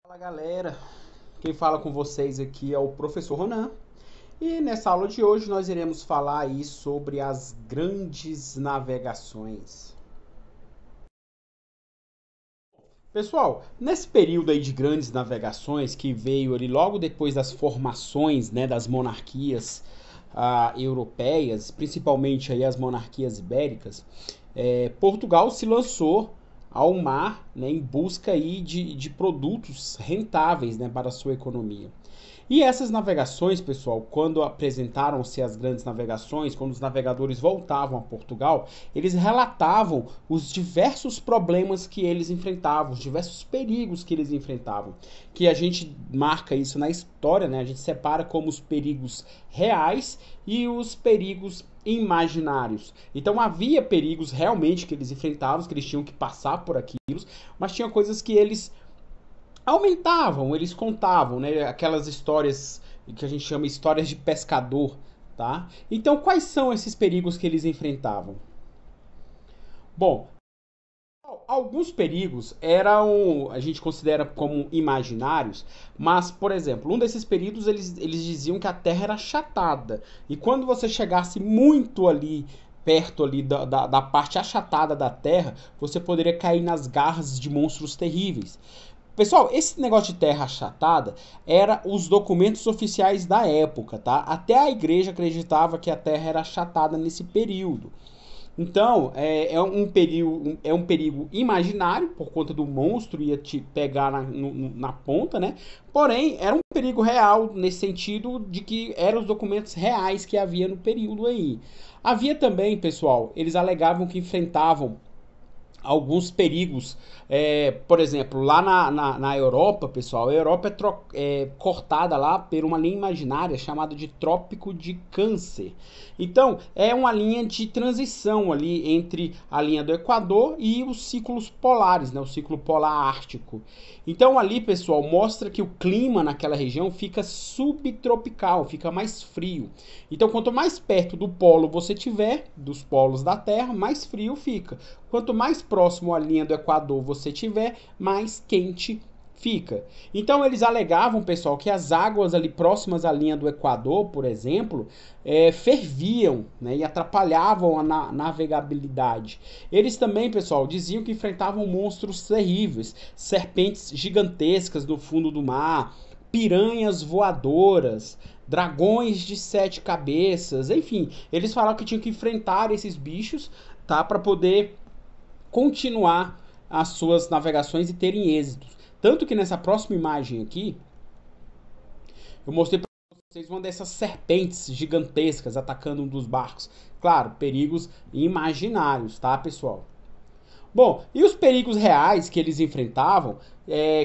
Fala galera, quem fala com vocês aqui é o professor Ronan e nessa aula de hoje nós iremos falar aí sobre as grandes navegações. Pessoal, nesse período aí de grandes navegações que veio ali logo depois das formações, né, das monarquias europeias, principalmente aí as monarquias ibéricas, Portugal se lançou ao mar, né, em busca aí de produtos rentáveis, né, para a sua economia. E essas navegações, pessoal, quando apresentaram-se as grandes navegações, quando os navegadores voltavam a Portugal, eles relatavam os diversos problemas que eles enfrentavam, os diversos perigos que eles enfrentavam, que a gente marca isso na história, né? A gente separa como os perigos reais e os perigos imaginários. Então havia perigos realmente que eles enfrentavam, que eles tinham que passar por aquilo, mas tinha coisas que eles aumentavam, eles contavam, né, aquelas histórias que a gente chama histórias de pescador, tá? Então, quais são esses perigos que eles enfrentavam? Bom, alguns perigos eram, a gente considera como imaginários, mas, por exemplo, um desses perigos eles diziam que a Terra era achatada. E quando você chegasse muito ali, perto ali da parte achatada da Terra, você poderia cair nas garras de monstros terríveis. Pessoal, esse negócio de terra achatada era os documentos oficiais da época, tá? Até a igreja acreditava que a terra era achatada nesse período. Então, é um perigo imaginário, por conta do monstro ia te pegar na ponta, né? Porém, era um perigo real, nesse sentido de que eram os documentos reais que havia no período aí. Havia também, pessoal, eles alegavam que enfrentavam alguns perigos. Por exemplo, lá na Europa, pessoal, a Europa é cortada lá por uma linha imaginária chamada de Trópico de Câncer. Então, é uma linha de transição ali entre a linha do Equador e os ciclos polares, né, o ciclo polar ártico. Então, ali, pessoal, mostra que o clima naquela região fica subtropical, fica mais frio. Então, quanto mais perto do polo você tiver, dos polos da Terra, mais frio fica. Quanto mais próximo à linha do Equador você tiver, mais quente fica. Então eles alegavam, pessoal, que as águas ali próximas à linha do Equador, por exemplo, ferviam, né, e atrapalhavam a navegabilidade. Eles também, pessoal, diziam que enfrentavam monstros terríveis, serpentes gigantescas no fundo do mar, piranhas voadoras, dragões de 7 cabeças, enfim, eles falavam que tinham que enfrentar esses bichos, tá, para poder continuar as suas navegações e terem êxitos. Tanto que nessa próxima imagem aqui, eu mostrei para vocês uma dessas serpentes gigantescas atacando um dos barcos. Claro, perigos imaginários, tá, pessoal? Bom, e os perigos reais que eles enfrentavam?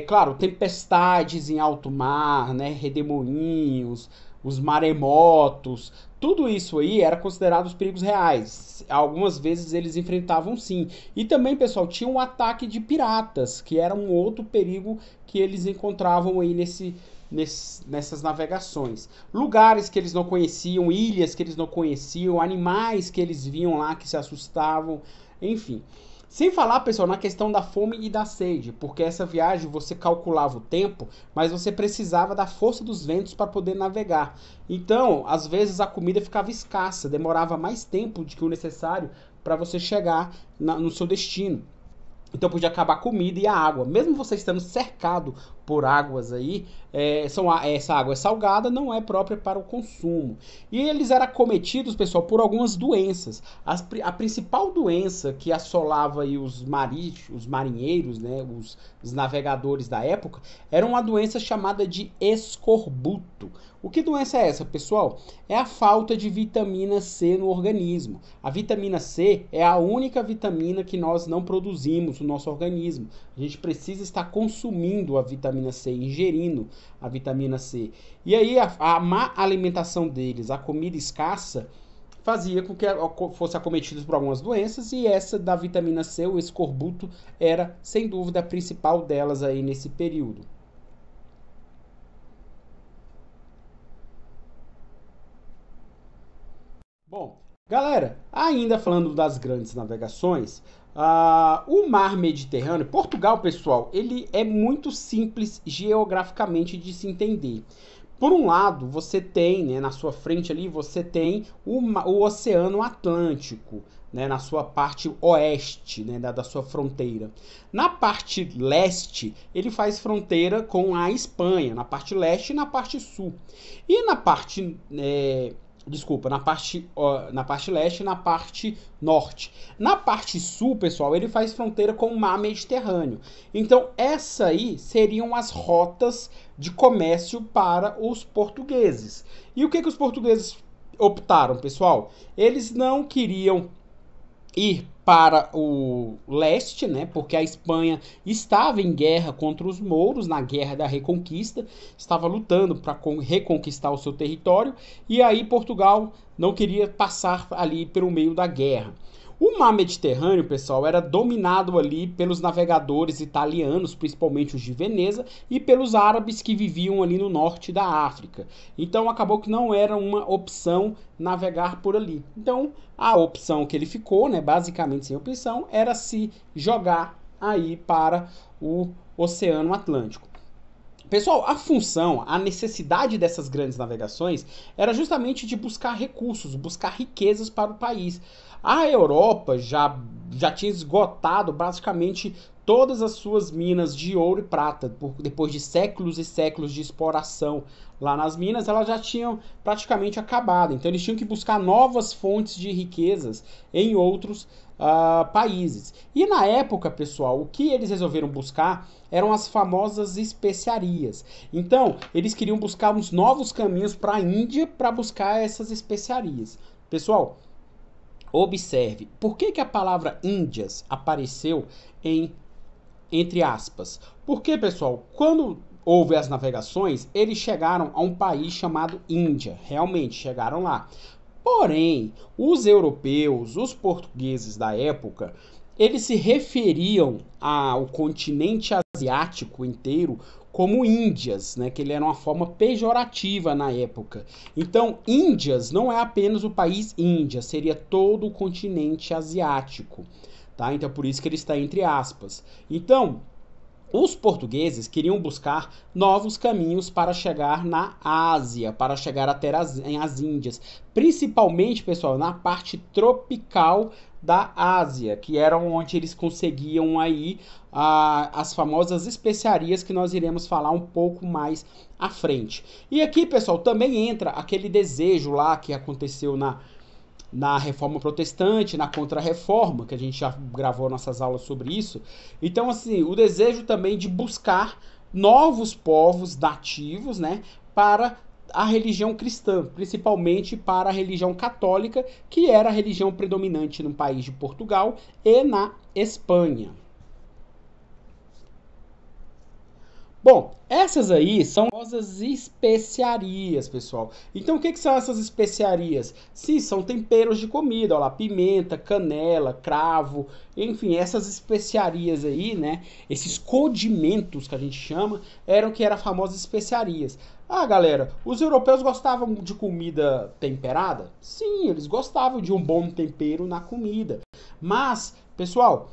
Claro, tempestades em alto mar, né, redemoinhos, os maremotos, tudo isso aí era considerado os perigos reais. Algumas vezes eles enfrentavam sim. E também, pessoal, tinha um ataque de piratas, que era um outro perigo que eles encontravam aí nessas navegações. Lugares que eles não conheciam, ilhas que eles não conheciam, animais que eles viam lá que se assustavam, enfim. Sem falar, pessoal, na questão da fome e da sede, porque essa viagem você calculava o tempo, mas você precisava da força dos ventos para poder navegar. Então, às vezes a comida ficava escassa, demorava mais tempo do que o necessário para você chegar no seu destino. Então podia acabar a comida e a água. Mesmo você estando cercado por águas aí, essa água é salgada, não é própria para o consumo. E eles eram acometidos, pessoal, por algumas doenças. A principal doença que assolava aí os marinheiros, né, os navegadores da época, era uma doença chamada de escorbuto. O que doença é essa, pessoal? É a falta de vitamina C no organismo. A vitamina C é a única vitamina que nós não produzimos no nosso organismo. A gente precisa estar consumindo a vitamina C, ingerindo a vitamina C. E aí a má alimentação deles, a comida escassa, fazia com que fossem acometidos por algumas doenças, e essa da vitamina C, o escorbuto, era sem dúvida a principal delas aí nesse período. Bom, galera, ainda falando das grandes navegações, O mar Mediterrâneo, Portugal, pessoal, ele é muito simples geograficamente de se entender. Por um lado, você tem, né, na sua frente ali, você tem o Oceano Atlântico, né, na sua parte oeste, né, da sua fronteira. Na parte leste, ele faz fronteira com a Espanha, na parte leste e na parte sul. E na parte na parte leste e na parte norte. Na parte sul, pessoal, ele faz fronteira com o mar Mediterrâneo. Então, essa aí seriam as rotas de comércio para os portugueses. E o que os portugueses optaram, pessoal? Eles não queriam ir para o leste, né, porque a Espanha estava em guerra contra os mouros, na Guerra da Reconquista, estava lutando para reconquistar o seu território, e aí Portugal não queria passar ali pelo meio da guerra. O mar Mediterrâneo, pessoal, era dominado ali pelos navegadores italianos, principalmente os de Veneza, e pelos árabes que viviam ali no norte da África. Então acabou que não era uma opção navegar por ali. Então a opção que ele ficou, né, basicamente sem opção, era se jogar aí para o Oceano Atlântico. Pessoal, a função, a necessidade dessas grandes navegações era justamente de buscar recursos, buscar riquezas para o país. A Europa já tinha esgotado basicamente todas as suas minas de ouro e prata. Depois de séculos e séculos de exploração lá nas minas, elas já tinham praticamente acabado. Então eles tinham que buscar novas fontes de riquezas em outros países. E na época, pessoal, o que eles resolveram buscar eram as famosas especiarias. Então, eles queriam buscar uns novos caminhos para a Índia para buscar essas especiarias. Pessoal, observe, por que a palavra Índias apareceu entre aspas? Porque, pessoal, quando houve as navegações, eles chegaram a um país chamado Índia. Realmente, chegaram lá. Porém, os europeus, os portugueses da época, eles se referiam ao continente asiático inteiro como Índias, né? Que ele era uma forma pejorativa na época. Então, Índias não é apenas o país Índia, seria todo o continente asiático, tá? Então, por isso que ele está entre aspas. Então, os portugueses queriam buscar novos caminhos para chegar na Ásia, para chegar até as Índias, principalmente, pessoal, na parte tropical da Ásia, que era onde eles conseguiam aí as famosas especiarias que nós iremos falar um pouco mais à frente. E aqui, pessoal, também entra aquele desejo lá que aconteceu na Reforma Protestante, na Contra-Reforma, que a gente já gravou nossas aulas sobre isso. Então, assim, o desejo também de buscar novos povos nativos, né, para a religião cristã, principalmente para a religião católica, que era a religião predominante no país de Portugal e na Espanha. Bom, essas aí são as especiarias, pessoal. Então, o que são essas especiarias? Sim, são temperos de comida, ó lá, pimenta, canela, cravo, enfim, essas especiarias aí, né? Esses condimentos que a gente chama, eram que eram famosas especiarias. Ah, galera, os europeus gostavam de comida temperada? Sim, eles gostavam de um bom tempero na comida. Mas, pessoal,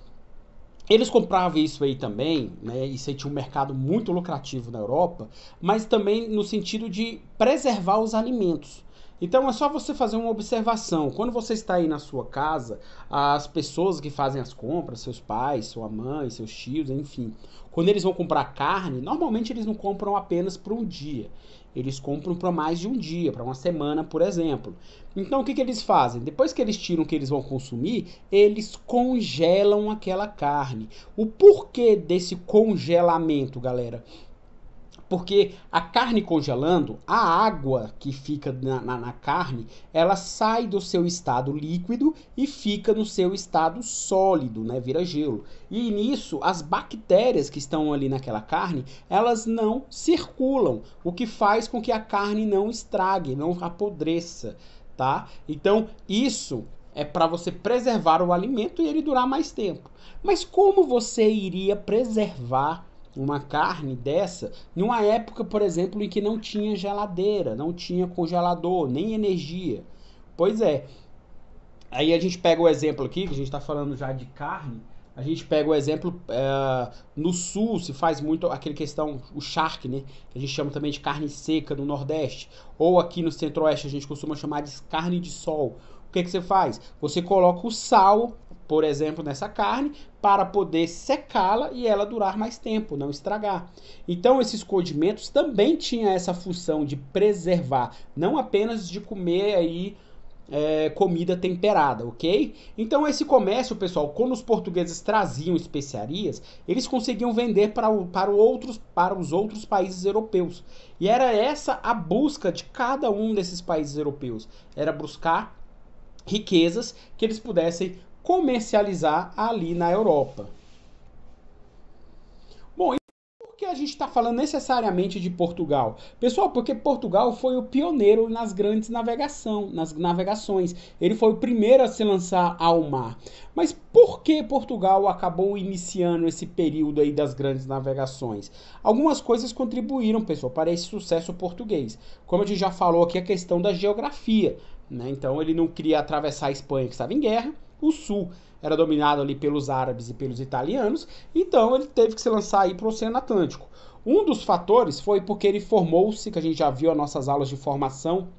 eles compravam isso aí também, né? Isso aí tinha um mercado muito lucrativo na Europa, mas também no sentido de preservar os alimentos. Então é só você fazer uma observação. Quando você está aí na sua casa, as pessoas que fazem as compras, seus pais, sua mãe, seus tios, enfim, quando eles vão comprar carne, normalmente eles não compram apenas por um dia. Eles compram para mais de um dia, para uma semana, por exemplo. Então o que eles fazem? Depois que eles tiram o que eles vão consumir, eles congelam aquela carne. O porquê desse congelamento, galera? Porque a carne congelando, a água que fica na carne, ela sai do seu estado líquido e fica no seu estado sólido, né? Vira gelo. E nisso, as bactérias que estão ali naquela carne, elas não circulam, o que faz com que a carne não estrague, não apodreça, tá? Então, isso é para você preservar o alimento e ele durar mais tempo. Mas como você iria preservar uma carne dessa numa época, por exemplo, em que não tinha geladeira, não tinha congelador, nem energia? Pois é. Aí a gente pega o exemplo aqui, que a gente está falando já de carne. A gente pega o exemplo, no sul se faz muito aquele questão, o charque, né? Que a gente chama também de carne seca no Nordeste. Ou aqui no Centro-Oeste a gente costuma chamar de carne de sol. O que você faz? Você coloca o sal, por exemplo, nessa carne, para poder secá-la e ela durar mais tempo, não estragar. Então esses condimentos também tinham essa função de preservar, não apenas de comer aí comida temperada, ok? Então esse comércio, pessoal, quando os portugueses traziam especiarias, eles conseguiam vender para os outros países europeus. E era essa a busca de cada um desses países europeus. Era buscar riquezas que eles pudessem comercializar ali na Europa. Bom, por que a gente está falando necessariamente de Portugal? Pessoal, porque Portugal foi o pioneiro nas grandes nas navegações. Ele foi o primeiro a se lançar ao mar. Mas por que Portugal acabou iniciando esse período aí das grandes navegações? Algumas coisas contribuíram, pessoal, para esse sucesso português. Como a gente já falou aqui, a questão da geografia, né? Então ele não queria atravessar a Espanha, que estava em guerra. O sul era dominado ali pelos árabes e pelos italianos, então ele teve que se lançar aí para o Oceano Atlântico. Um dos fatores foi porque ele formou-se, que a gente já viu nas nossas aulas de formação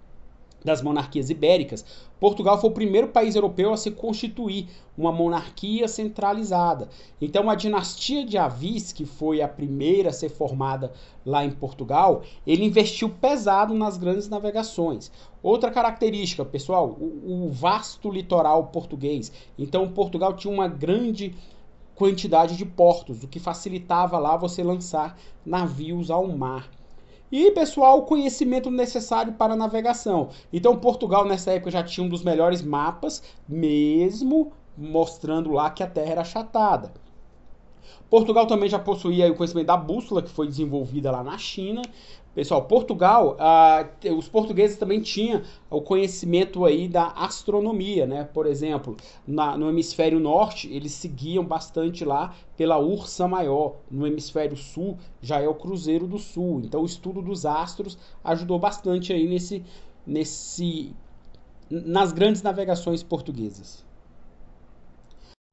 das monarquias ibéricas, Portugal foi o primeiro país europeu a se constituir uma monarquia centralizada. Então a dinastia de Avis, que foi a primeira a ser formada lá em Portugal, ele investiu pesado nas grandes navegações. Outra característica, pessoal, o vasto litoral português. Então Portugal tinha uma grande quantidade de portos, o que facilitava lá você lançar navios ao mar. E, pessoal, o conhecimento necessário para a navegação. Então, Portugal, nessa época, já tinha um dos melhores mapas, mesmo mostrando lá que a Terra era achatada. Portugal também já possuía o conhecimento da bússola, que foi desenvolvida lá na China. Pessoal, Portugal, os portugueses também tinham o conhecimento aí da astronomia, né? Por exemplo, no hemisfério norte, eles seguiam bastante lá pela Ursa Maior. No hemisfério sul, já é o Cruzeiro do Sul. Então, o estudo dos astros ajudou bastante aí nas grandes navegações portuguesas.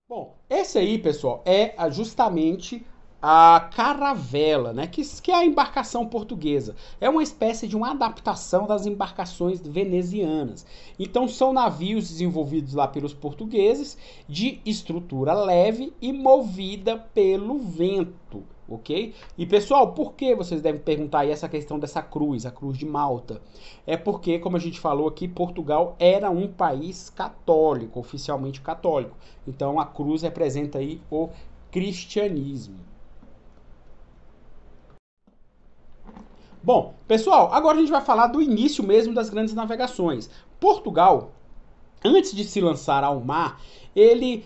Bom, esse aí, pessoal, é justamente a caravela, né? Que é a embarcação portuguesa. É uma espécie de uma adaptação das embarcações venezianas. Então são navios desenvolvidos lá pelos portugueses de estrutura leve e movida pelo vento, ok? E pessoal, por que vocês devem perguntar aí essa questão dessa cruz, a cruz de Malta? É porque, como a gente falou aqui, Portugal era um país católico, oficialmente católico. Então a cruz representa aí o cristianismo. Bom, pessoal, agora a gente vai falar do início mesmo das grandes navegações. Portugal, antes de se lançar ao mar, ele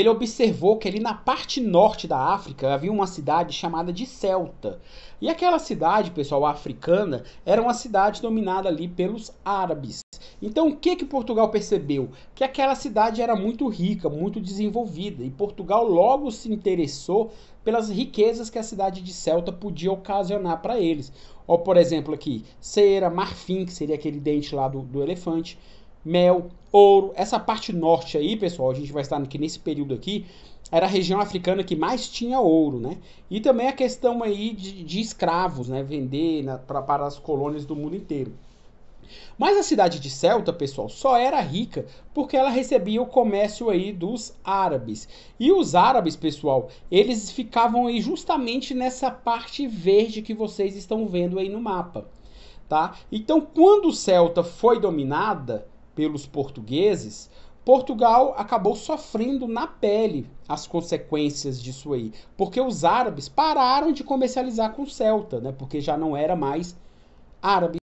observou que ali na parte norte da África havia uma cidade chamada de Celta. E aquela cidade, pessoal, africana, era uma cidade dominada ali pelos árabes. Então, o que Portugal percebeu? Que aquela cidade era muito rica, muito desenvolvida. E Portugal logo se interessou pelas riquezas que a cidade de Celta podia ocasionar para eles. Ou, por exemplo, aqui, cera, marfim, que seria aquele dente lá do elefante, mel, ouro. Essa parte norte aí, pessoal, a gente vai estar aqui nesse período aqui, era a região africana que mais tinha ouro, né? E também a questão aí de escravos, né? Vender para as colônias do mundo inteiro. Mas a cidade de Celta, pessoal, só era rica porque ela recebia o comércio aí dos árabes. E os árabes, pessoal, eles ficavam aí justamente nessa parte verde que vocês estão vendo aí no mapa, tá? Então, quando Celta foi dominada pelos portugueses, Portugal acabou sofrendo na pele as consequências disso aí, porque os árabes pararam de comercializar com Celta, né? Porque já não era mais árabe.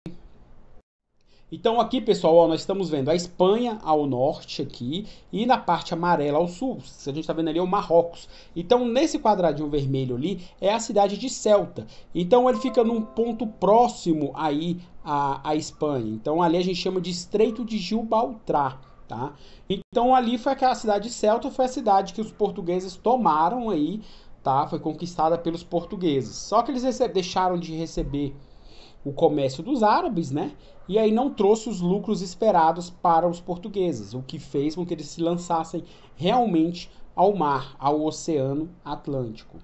Então aqui, pessoal, ó, nós estamos vendo a Espanha ao norte aqui e na parte amarela ao sul. A gente está vendo ali é o Marrocos. Então nesse quadradinho vermelho ali é a cidade de Celta. Então ele fica num ponto próximo aí à Espanha. Então ali a gente chama de Estreito de Gibraltar, tá? Então ali foi aquela cidade de Celta, foi a cidade que os portugueses tomaram aí, tá? Foi conquistada pelos portugueses. Só que eles deixaram de receber o comércio dos árabes, né? E aí não trouxe os lucros esperados para os portugueses, o que fez com que eles se lançassem realmente ao mar, ao Oceano Atlântico.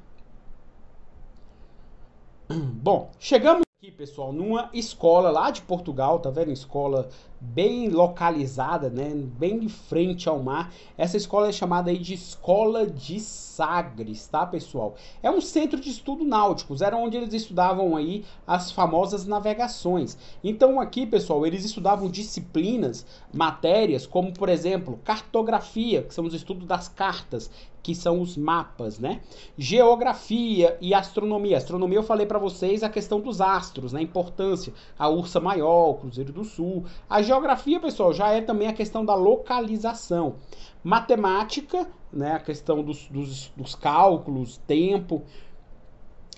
Bom, chegamos aqui, pessoal, numa escola lá de Portugal, tá vendo? Escola bem localizada, né? Bem de frente ao mar. Essa escola é chamada aí de Escola de Sagres, tá, pessoal? É um centro de estudo náuticos, era onde eles estudavam aí as famosas navegações. Então aqui, pessoal, eles estudavam disciplinas, matérias, como, por exemplo, cartografia, que são os estudos das cartas, que são os mapas, né? Geografia e astronomia. Astronomia eu falei para vocês a questão dos astros, né? A importância, a Ursa Maior, o Cruzeiro do Sul. A geografia, pessoal, já é também a questão da localização. Matemática, né? A questão dos cálculos, tempo.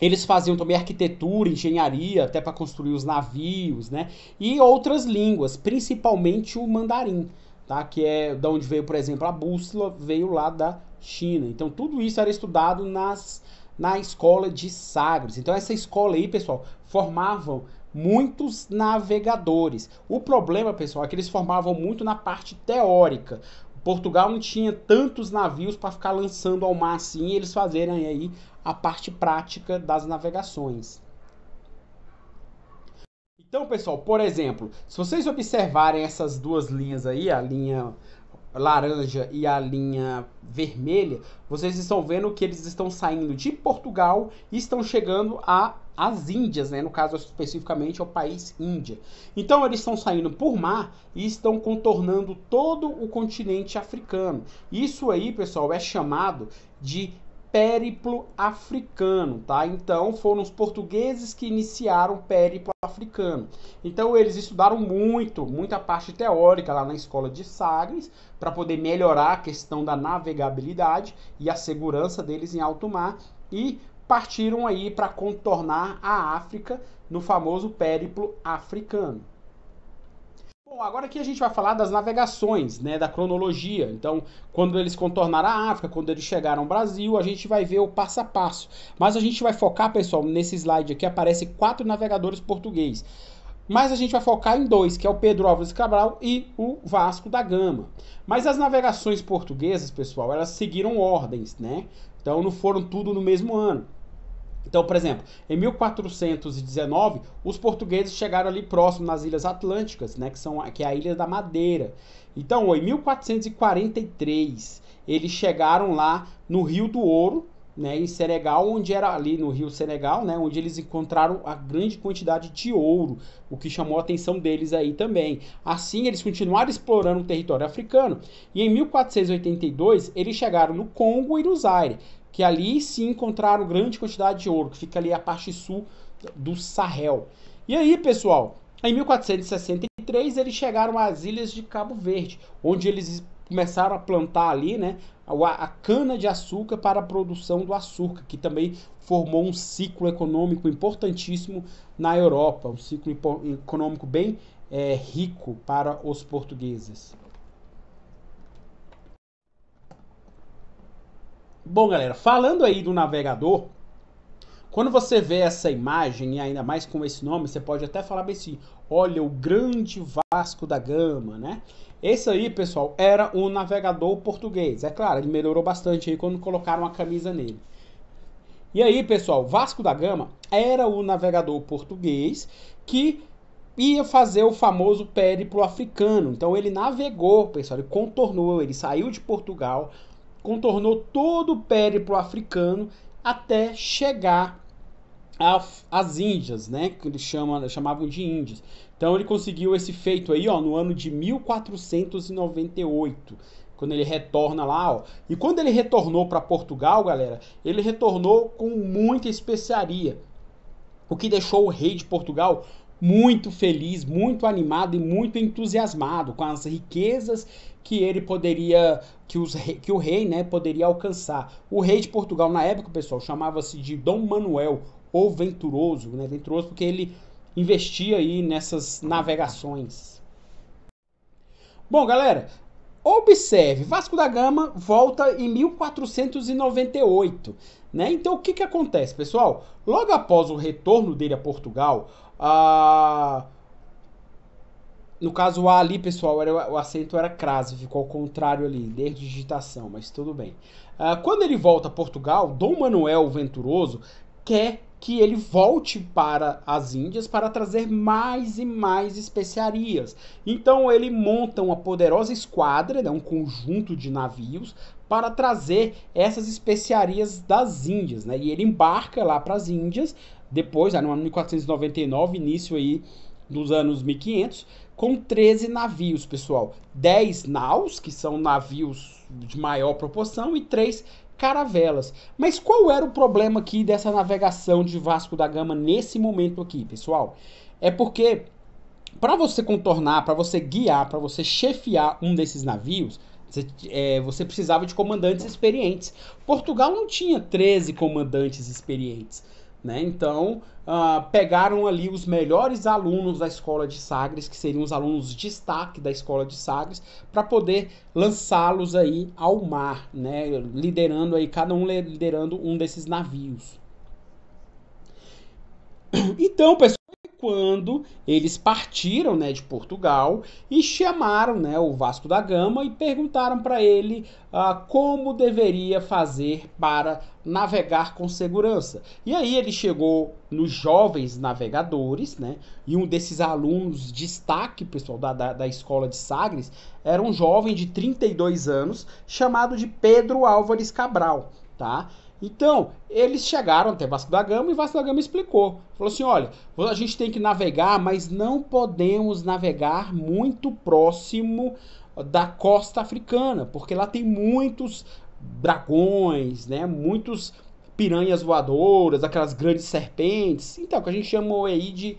Eles faziam também arquitetura, engenharia, até para construir os navios, né? E outras línguas, principalmente o mandarim, tá? Que é da onde veio, por exemplo, a bússola, veio lá da China. Então tudo isso era estudado na escola de Sagres. Então essa escola aí, pessoal, formavam muitos navegadores. O problema, pessoal, é que eles formavam muito na parte teórica. Portugal não tinha tantos navios para ficar lançando ao mar assim e eles fazerem aí a parte prática das navegações. Então, pessoal, por exemplo, se vocês observarem essas duas linhas aí, a linha laranja e a linha vermelha, vocês estão vendo que eles estão saindo de Portugal e estão chegando às Índias, né? No caso especificamente ao país Índia. Então eles estão saindo por mar e estão contornando todo o continente africano. Isso aí, pessoal, é chamado de périplo africano, tá? Então foram os portugueses que iniciaram o périplo africano. Então eles estudaram muita parte teórica lá na escola de Sagres para poder melhorar a questão da navegabilidade e a segurança deles em alto mar e partiram aí para contornar a África no famoso périplo africano. Bom, agora aqui a gente vai falar das navegações, né, da cronologia. Então, quando eles contornaram a África, quando eles chegaram ao Brasil, a gente vai ver o passo a passo. Mas a gente vai focar, pessoal, nesse slide aqui aparece 4 navegadores portugueses. Mas a gente vai focar em 2, que é o Pedro Álvares Cabral e o Vasco da Gama. Mas as navegações portuguesas, pessoal, elas seguiram ordens, né? Então não foram tudo no mesmo ano. Então, por exemplo, em 1419, os portugueses chegaram ali próximo nas Ilhas Atlânticas, né, que é a Ilha da Madeira. Então, em 1443, eles chegaram lá no Rio do Ouro, né, em Senegal, onde era ali no Rio Senegal, né, onde eles encontraram a grande quantidade de ouro, o que chamou a atenção deles aí também. Assim, eles continuaram explorando o território africano e em 1482 eles chegaram no Congo e no Zaire, que ali se encontraram grande quantidade de ouro, que fica ali a parte sul do Sahel. E aí, pessoal, em 1463 eles chegaram às ilhas de Cabo Verde, onde eles começaram a plantar ali, né, a cana de açúcar para a produção do açúcar, que também formou um ciclo econômico importantíssimo na Europa, um ciclo econômico bem rico para os portugueses. Bom, galera, falando aí do navegador, quando você vê essa imagem, e ainda mais com esse nome, você pode até falar bem assim, olha, o grande Vasco da Gama, né? Esse aí, pessoal, era um navegador português. É claro, ele melhorou bastante aí quando colocaram a camisa nele. E aí, pessoal, Vasco da Gama era o navegador português que ia fazer o famoso périplo africano. Então ele navegou, pessoal, ele contornou, ele saiu de Portugal, contornou todo o périplo africano até chegar às Índias, né? Que eles chamavam de Índias. Então ele conseguiu esse feito aí, ó, no ano de 1498, quando ele retorna lá, ó. E quando ele retornou para Portugal, galera, ele retornou com muita especiaria, o que deixou o rei de Portugal muito feliz, muito animado e muito entusiasmado com as riquezas que ele poderia, que o rei, né, poderia alcançar. O rei de Portugal na época, pessoal, chamava-se de Dom Manuel, ou Venturoso, né, venturoso porque ele investia aí nessas navegações. Bom, galera, observe, Vasco da Gama volta em 1498, né? Então o que acontece, pessoal? Logo após o retorno dele a Portugal, No caso, o A ali, pessoal, o acento era crase, ficou ao contrário ali, desde digitação, mas tudo bem. Quando ele volta a Portugal, Dom Manuel Venturoso quer que ele volte para as Índias para trazer mais e mais especiarias. Então ele monta uma poderosa esquadra, né, um conjunto de navios, para trazer essas especiarias das Índias. Né? E ele embarca lá para as Índias, depois, no ano 1499, início aí dos anos 1500, com 13 navios, pessoal. 10 naus, que são navios de maior proporção, e 3 caravelas. Mas qual era o problema aqui dessa navegação de Vasco da Gama nesse momento aqui, pessoal? É porque para você contornar, para você guiar, para você chefiar um desses navios, você precisava de comandantes experientes. Portugal não tinha 13 comandantes experientes. Né? Então, pegaram ali os melhores alunos da escola de Sagres, que seriam os alunos de destaque da escola de Sagres, para poder lançá-los aí ao mar, né? Liderando aí, cada um liderando um desses navios. Então, pessoal, quando eles partiram, né, de Portugal e chamaram, né, o Vasco da Gama e perguntaram para ele como deveria fazer para navegar com segurança. E aí ele chegou nos jovens navegadores, né, e um desses alunos destaque, pessoal, da escola de Sagres, era um jovem de 32 anos chamado de Pedro Álvares Cabral, tá? Então, eles chegaram até Vasco da Gama e Vasco da Gama explicou. Falou assim, olha, a gente tem que navegar, mas não podemos navegar muito próximo da costa africana, porque lá tem muitos dragões, né? Muitos piranhas voadoras, aquelas grandes serpentes. Então, que a gente chamou aí de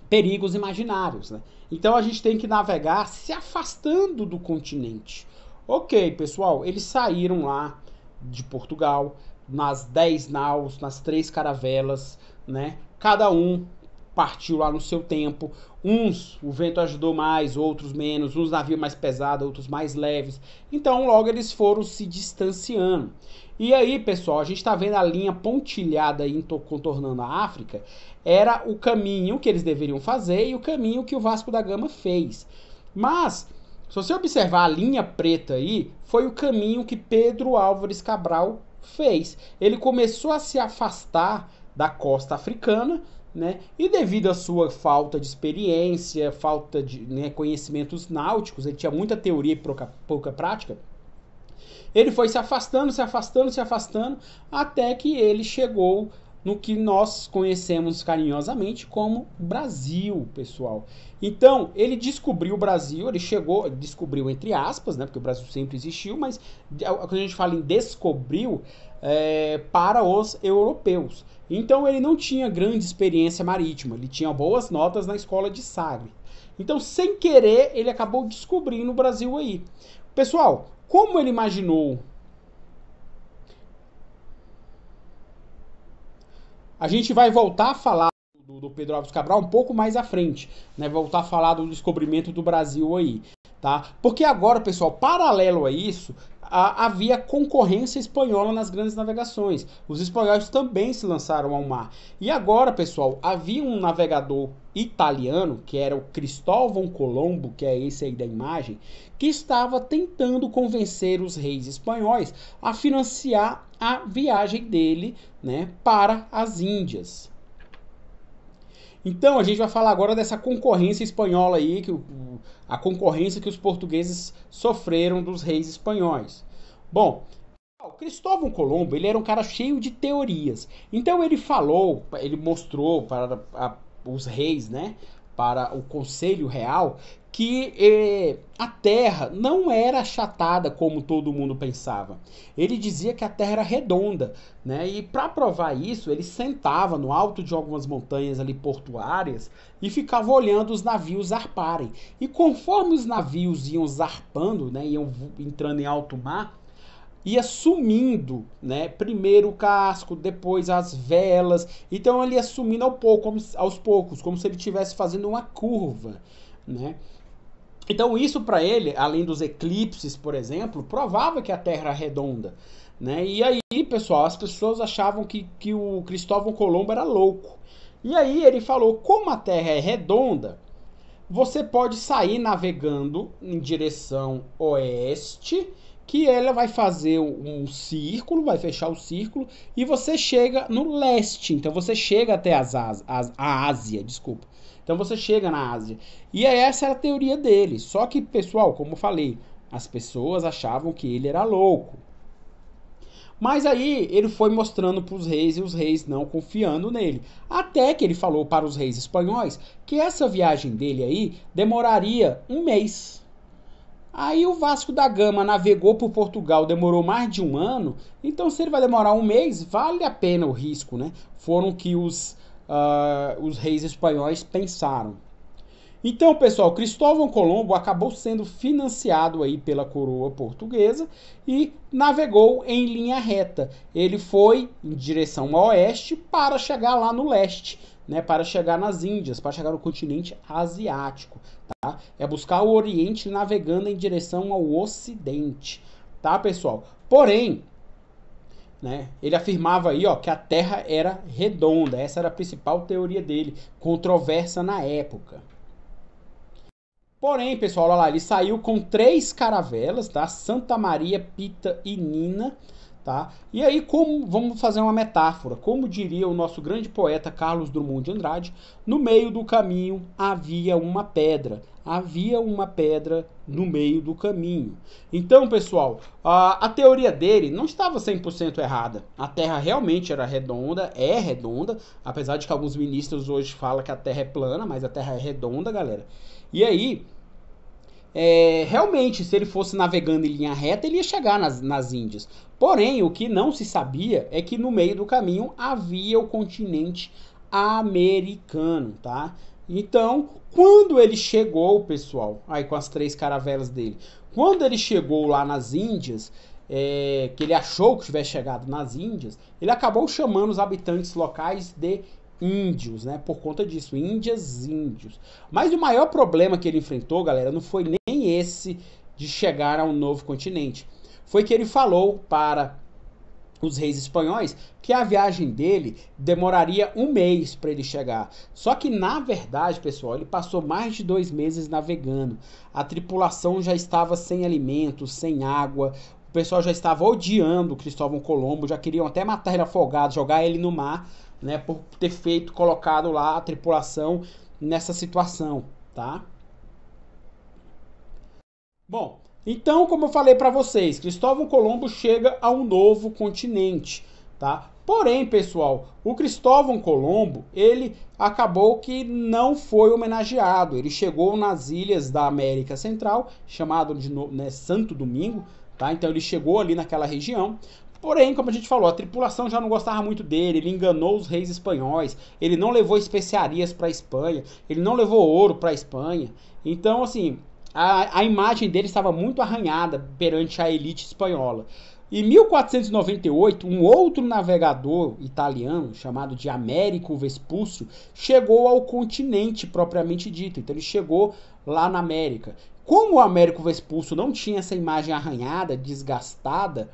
perigos imaginários, né? Então, a gente tem que navegar se afastando do continente. Ok, pessoal, eles saíram lá de Portugal, nas 10 naus, nas 3 caravelas, né? Cada um partiu lá no seu tempo. Uns o vento ajudou mais, outros menos, uns navios mais pesados, outros mais leves. Então logo eles foram se distanciando. E aí, pessoal, a gente está vendo a linha pontilhada aí contornando a África. Era o caminho que eles deveriam fazer e o caminho que o Vasco da Gama fez. Mas se você observar a linha preta aí, foi o caminho que Pedro Álvares Cabral fez. Ele começou a se afastar da costa africana, né? E devido à sua falta de experiência, falta de, né, conhecimentos náuticos, ele tinha muita teoria e pouca prática, ele foi se afastando, se afastando, se afastando, até que ele chegou no que nós conhecemos carinhosamente como Brasil, pessoal. Então, ele descobriu o Brasil, descobriu entre aspas, né, porque o Brasil sempre existiu, mas quando a gente fala em descobriu, para os europeus. Então, ele não tinha grande experiência marítima, ele tinha boas notas na escola de Sagres. Então, sem querer, ele acabou descobrindo o Brasil aí. Pessoal, como ele imaginou? A gente vai voltar a falar do Pedro Álvares Cabral um pouco mais à frente, né? Voltar a falar do descobrimento do Brasil aí, tá? Porque agora, pessoal, paralelo a isso, havia concorrência espanhola nas grandes navegações. Os espanhóis também se lançaram ao mar. E agora, pessoal, havia um navegador italiano, que era o Cristóvão Colombo, que é esse aí da imagem, que estava tentando convencer os reis espanhóis a financiar a viagem dele, né, para as Índias. Então, a gente vai falar agora dessa concorrência espanhola aí, a concorrência que os portugueses sofreram dos reis espanhóis. Bom, o Cristóvão Colombo, ele era um cara cheio de teorias. Então ele mostrou para os reis, né, para o Conselho Real, que a Terra não era achatada como todo mundo pensava. Ele dizia que a Terra era redonda, né? E para provar isso, ele sentava no alto de algumas montanhas ali portuárias e ficava olhando os navios zarparem. E conforme os navios iam zarpando, né, iam entrando em alto mar, ia sumindo, né? Primeiro o casco, depois as velas. Então ele ia sumindo aos poucos, como se ele estivesse fazendo uma curva, né? Então isso para ele, além dos eclipses, por exemplo, provava que a Terra era redonda, né? E aí, pessoal, as pessoas achavam que o Cristóvão Colombo era louco. E aí ele falou, como a Terra é redonda, você pode sair navegando em direção oeste, que ela vai fazer um círculo, vai fechar o círculo, e você chega no leste. Então você chega até a Ásia, desculpa. Então você chega na Ásia. E essa era a teoria dele. Só que, pessoal, como eu falei, as pessoas achavam que ele era louco. Mas aí ele foi mostrando para os reis e os reis não confiando nele. Até que ele falou para os reis espanhóis que essa viagem dele aí demoraria um mês. Aí o Vasco da Gama navegou por Portugal, demorou mais de um ano. Então se ele vai demorar um mês, vale a pena o risco, né? Foram que os reis espanhóis pensaram. Então, pessoal, Cristóvão Colombo acabou sendo financiado aí pela coroa portuguesa e navegou em linha reta. Ele foi em direção ao oeste para chegar lá no leste, né, para chegar nas Índias, para chegar no continente asiático. Tá? É buscar o Oriente navegando em direção ao Ocidente. Tá, pessoal? Porém, né, ele afirmava aí, ó, que a Terra era redonda. Essa era a principal teoria dele, controversa na época. Porém, pessoal, olha lá, ele saiu com 3 caravelas, tá? Santa Maria, Pita e Nina, tá? E aí, como vamos fazer uma metáfora, como diria o nosso grande poeta Carlos Drummond de Andrade, no meio do caminho havia uma pedra. Havia uma pedra no meio do caminho. Então, pessoal, a teoria dele não estava 100% errada. A Terra realmente era redonda, é redonda, apesar de que alguns ministros hoje falam que a Terra é plana, mas a Terra é redonda, galera. E aí, realmente, se ele fosse navegando em linha reta, ele ia chegar nas Índias. Porém, o que não se sabia é que no meio do caminho havia o continente americano, tá? Então, quando ele chegou, pessoal, aí com as 3 caravelas dele, quando ele chegou lá nas Índias, que ele achou que tivesse chegado nas Índias, ele acabou chamando os habitantes locais de índios, né? Por conta disso, índios. Mas o maior problema que ele enfrentou, galera, não foi nem esse de chegar a um novo continente. Foi que ele falou para os reis espanhóis que a viagem dele demoraria um mês para ele chegar. Só que, na verdade, pessoal, ele passou mais de 2 meses navegando. A tripulação já estava sem alimentos, sem água. O pessoal já estava odiando Cristóvão Colombo, já queriam até matar ele afogado, jogar ele no mar, né, por ter colocado lá a tripulação nessa situação, tá? Bom, então, como eu falei para vocês, Cristóvão Colombo chega a um novo continente, tá? Porém, pessoal, o Cristóvão Colombo, ele acabou que não foi homenageado. Ele chegou nas ilhas da América Central, chamado de, né, Santo Domingo, tá? Então ele chegou ali naquela região. Porém, como a gente falou, a tripulação já não gostava muito dele, ele enganou os reis espanhóis, ele não levou especiarias para a Espanha, ele não levou ouro para a Espanha. Então, assim, a imagem dele estava muito arranhada perante a elite espanhola. Em 1498, um outro navegador italiano, chamado de Américo Vespúcio, chegou ao continente propriamente dito. Então ele chegou lá na América. Como o Américo Vespúcio não tinha essa imagem arranhada, desgastada,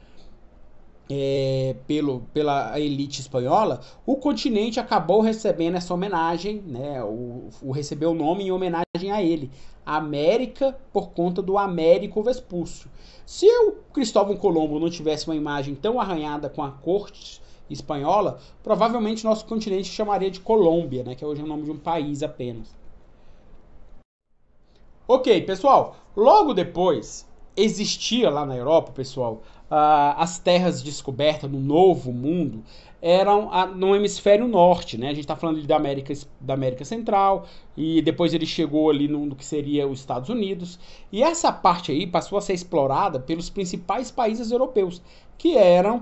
pela elite espanhola, o continente acabou recebendo essa homenagem, né, recebeu o nome em homenagem a ele, América, por conta do Américo Vespúcio. Se o Cristóvão Colombo não tivesse uma imagem tão arranhada com a corte espanhola, provavelmente nosso continente chamaria de Colômbia, né, que hoje é o nome de um país apenas. Ok, pessoal, logo depois existia lá na Europa, pessoal, as terras descobertas no Novo Mundo eram no hemisfério norte, né? A gente está falando da América Central, e depois ele chegou ali no que seria os Estados Unidos, e essa parte aí passou a ser explorada pelos principais países europeus, que era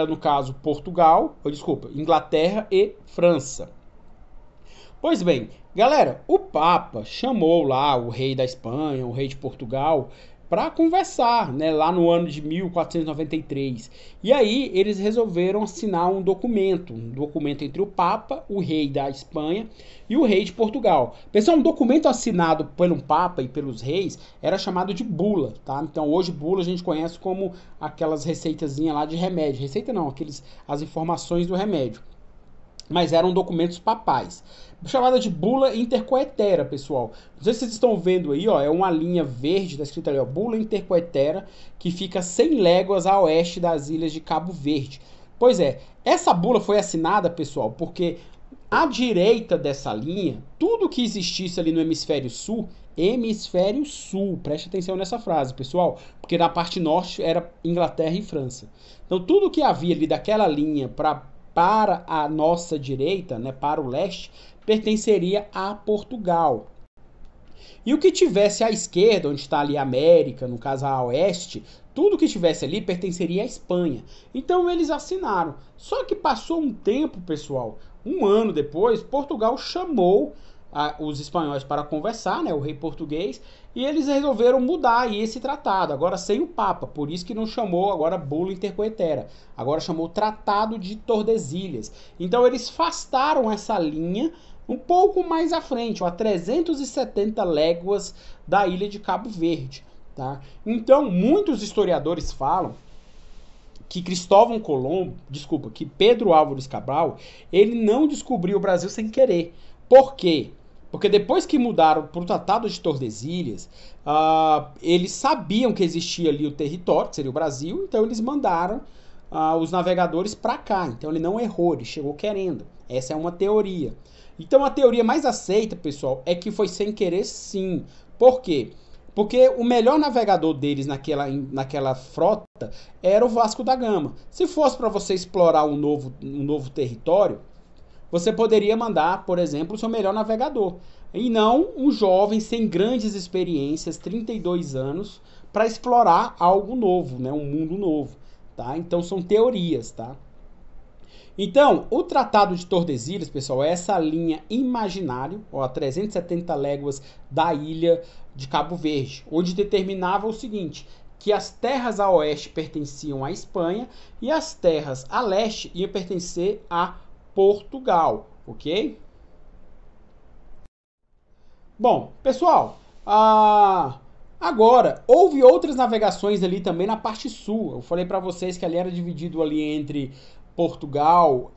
no caso Inglaterra e França. Pois bem, galera, o Papa chamou lá o rei da Espanha, o rei de Portugal, para conversar, né, lá no ano de 1493. E aí eles resolveram assinar um documento entre o Papa, o rei da Espanha e o rei de Portugal. Pessoal, um documento assinado pelo Papa e pelos reis era chamado de bula, tá? Então hoje bula a gente conhece como aquelas receitazinhas lá de remédio. Receita não, as informações do remédio. mas eram documentos papais. Chamada de bula intercoetera, pessoal. Não sei se vocês estão vendo aí, ó, é uma linha verde, tá escrito ali, ó, bula intercoetera, que fica 100 léguas a oeste das ilhas de Cabo Verde. Pois é, essa bula foi assinada, pessoal, porque à direita dessa linha, tudo que existisse ali no hemisfério sul, preste atenção nessa frase, pessoal, porque na parte norte era Inglaterra e França. Então tudo que havia ali daquela linha para a nossa direita, né, para o leste, pertenceria a Portugal. E o que tivesse à esquerda, onde está ali a América, no caso a oeste, tudo que tivesse ali pertenceria à Espanha. Então eles assinaram. Só que passou um tempo, pessoal, um ano depois, Portugal chamou os espanhóis para conversar, né, o rei português, e eles resolveram mudar aí esse tratado, agora sem o Papa, por isso que não chamou agora Bula Intercoetera, agora chamou Tratado de Tordesilhas. Então eles afastaram essa linha um pouco mais à frente, a 370 léguas da ilha de Cabo Verde. Tá? Então, muitos historiadores falam que que Pedro Álvares Cabral, ele não descobriu o Brasil sem querer. Por quê? Porque depois que mudaram para o Tratado de Tordesilhas, eles sabiam que existia ali o território, que seria o Brasil, então eles mandaram os navegadores para cá. Então ele não errou, ele chegou querendo. Essa é uma teoria. Então a teoria mais aceita, pessoal, é que foi sem querer sim. Por quê? Porque o melhor navegador deles naquela frota era o Vasco da Gama. Se fosse para você explorar um novo território, você poderia mandar, por exemplo, o seu melhor navegador. E não um jovem sem grandes experiências, 32 anos, para explorar algo novo, né? Um mundo novo. Tá? Então são teorias, tá? Então, o Tratado de Tordesilhas, pessoal, é essa linha imaginária, ó, a 370 léguas da ilha de Cabo Verde, onde determinava o seguinte, que as terras a oeste pertenciam à Espanha e as terras a leste iam pertencer a Portugal, ok? Bom, pessoal, agora, houve outras navegações ali também na parte sul. Eu falei para vocês que ali era dividido ali entre Portugal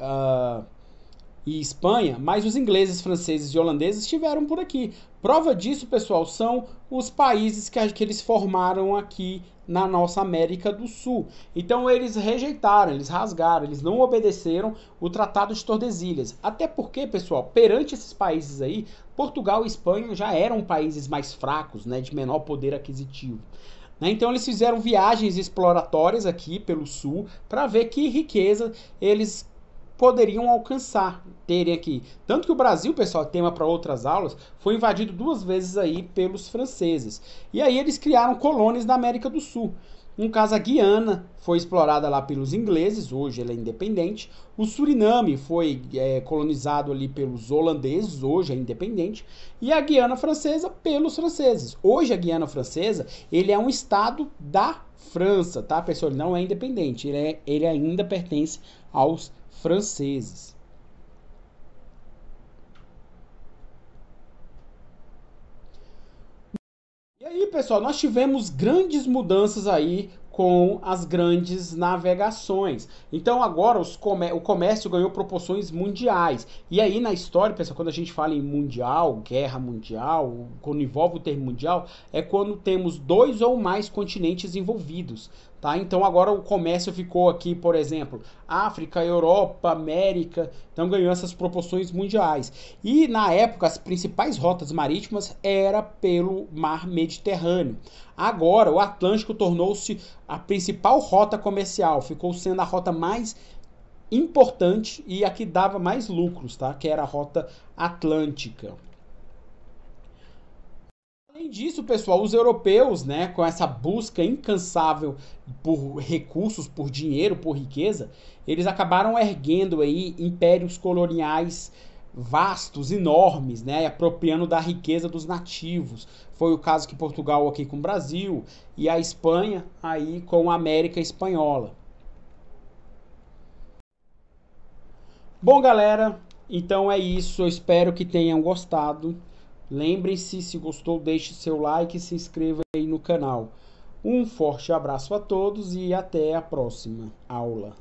e Espanha, mas os ingleses, franceses e holandeses estiveram por aqui. Prova disso, pessoal, são os países que eles formaram aqui na nossa América do Sul. Então eles rejeitaram, eles rasgaram, eles não obedeceram o Tratado de Tordesilhas. Até porque, pessoal, perante esses países aí, Portugal e Espanha já eram países mais fracos, né, de menor poder aquisitivo. Então eles fizeram viagens exploratórias aqui pelo sul para ver que riqueza eles poderiam alcançar, terem aqui. Tanto que o Brasil, pessoal, tema para outras aulas, foi invadido 2 vezes aí pelos franceses. E aí eles criaram colônias na América do Sul. No caso, a Guiana foi explorada lá pelos ingleses, hoje ela é independente. O Suriname foi colonizado ali pelos holandeses, hoje é independente. E a Guiana Francesa pelos franceses. Hoje a Guiana Francesa, ele é um estado da França, tá, pessoal? Ele não é independente, ele ainda pertence aos franceses. E aí, pessoal, nós tivemos grandes mudanças aí com as grandes navegações. Então agora o comércio ganhou proporções mundiais. E aí na história, pessoal, quando a gente fala em mundial, guerra mundial, quando envolve o termo mundial, é quando temos 2 ou mais continentes envolvidos. Tá? Então agora o comércio ficou aqui, por exemplo, África, Europa, América, então ganhou essas proporções mundiais. E na época as principais rotas marítimas era pelo mar Mediterrâneo. Agora o Atlântico tornou-se a principal rota comercial, ficou sendo a rota mais importante e a que dava mais lucros, tá? Que era a rota atlântica. Além disso, pessoal, os europeus, né, com essa busca incansável por recursos, por dinheiro, por riqueza, eles acabaram erguendo aí impérios coloniais vastos, enormes, né, apropriando da riqueza dos nativos. Foi o caso que Portugal aqui com o Brasil e a Espanha aí com a América Espanhola. Bom, galera, então é isso. Eu espero que tenham gostado. Lembrem-se, se gostou, deixe seu like e se inscreva aí no canal. Um forte abraço a todos e até a próxima aula.